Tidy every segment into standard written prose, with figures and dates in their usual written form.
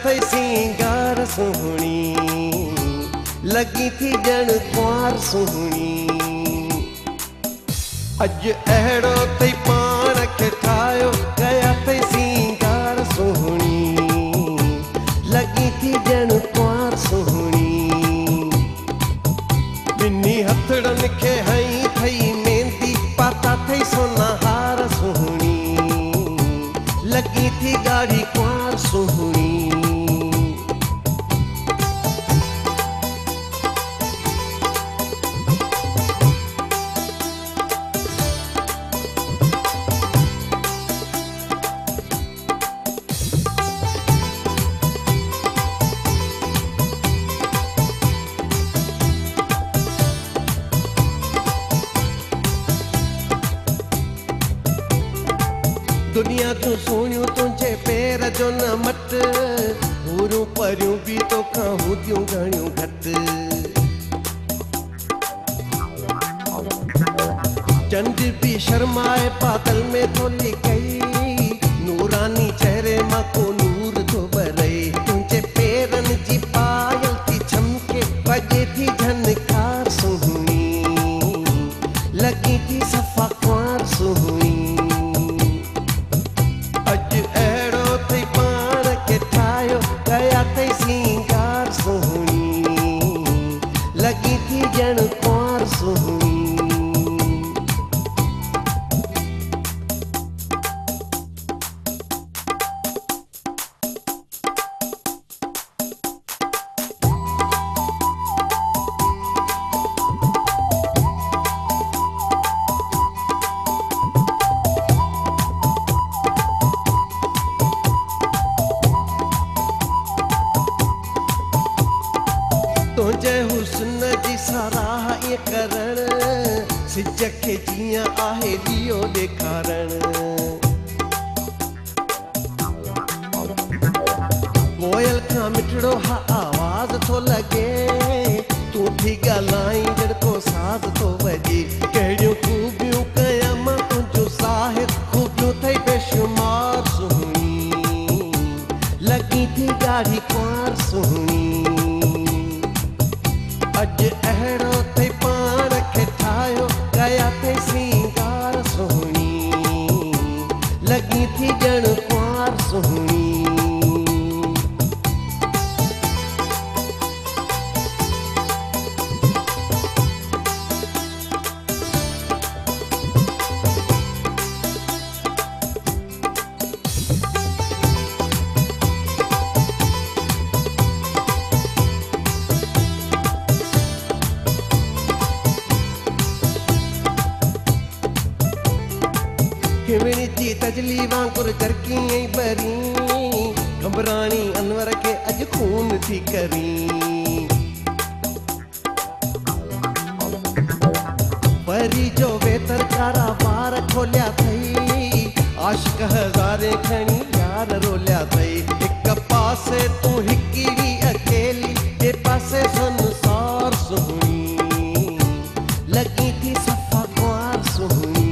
थई सिंगार सुहणी, लगी थी जण कुंवार सुहणी। अज अहिड़ो थई पाण खे ठाहियो, कया थई सिंगार सुहणी, लगी थी जण कुंवार सुहणी। ॿिन्ही हथड़नि खे हई थई मेहंदी, पाता थई सोना हार सुहणी, लगी थी ॻाढ़ी कुंवार सुहणी। दुनिया तूं सुहिणियूं तुंहिंजे पेर जो न मट, हूरूं परियूं बि तोखां हूंदियूं घणियूं घटि। चंड बि शर्माए बादल में थोली कई, नूरानी चेहरे मां को नूर थो बरई। तुंहिंजे पेरनि जी पायल थी चमके, वॼे थी झनकार सुहिणी, लगी थी सफ़ा कुंवार सुहिणी। सिंगार सुहणी, लगी थी जण कुंवार सुहणी। तुंहिंजे हुस्न जी साराह इएं करण, सिज खे जीअं आहे ॾीओ ॾेखारण। कोयल खां मिठड़ो हा आवाज़ थो लॻे, तूं थी ॻाल्हाई ॼण को साज़ थो वॼे। कहिड़ियूं खूबियूं कयां मां तुंहिंजो साहिब, खूबियूं अथई बेशुमार सुहिणी, लगी थी ॻाढ़ी कुंवार सुहिणी। अज अहिड़ो थई पाण खे ठाहियो, कया थई सिंगार सुहणी, लगी थी ॼण कुंवार सुहणी। खिवणी जी तजली वांगुर जरकी ऐं बरी, घबराणी अनवर खे अॼु खून थी करी। परी जो वेतर कारा वार खोलिया थई, आशिक हज़ारे खणी यार रोलिया थई। हिक पासे तूं हिकिड़ी अकेली, ॿिए पासे संसार सुहिणी, लगी थी सफ़ा कुंवार सुहिणी।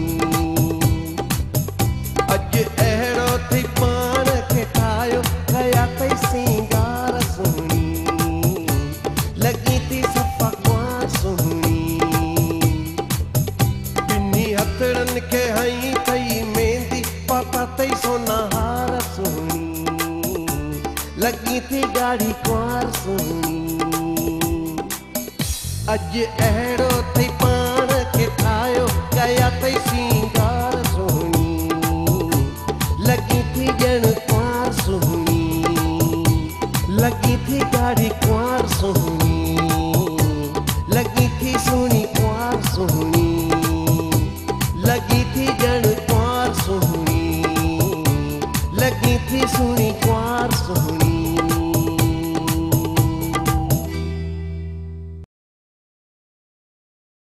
अज अहिड़ो थई पाण खे ठाहियो, कया थई सिंगार सुहिणी, लगी थी सफ़ा कुंवार सुहिणी। ॿिन्ही हथड़नि खे हई थई मेहंदी, पाता थई सोना हार सुहिणी, लगी थी ॻाढ़ी कुंवार सुहिणी। अज अहिड़ो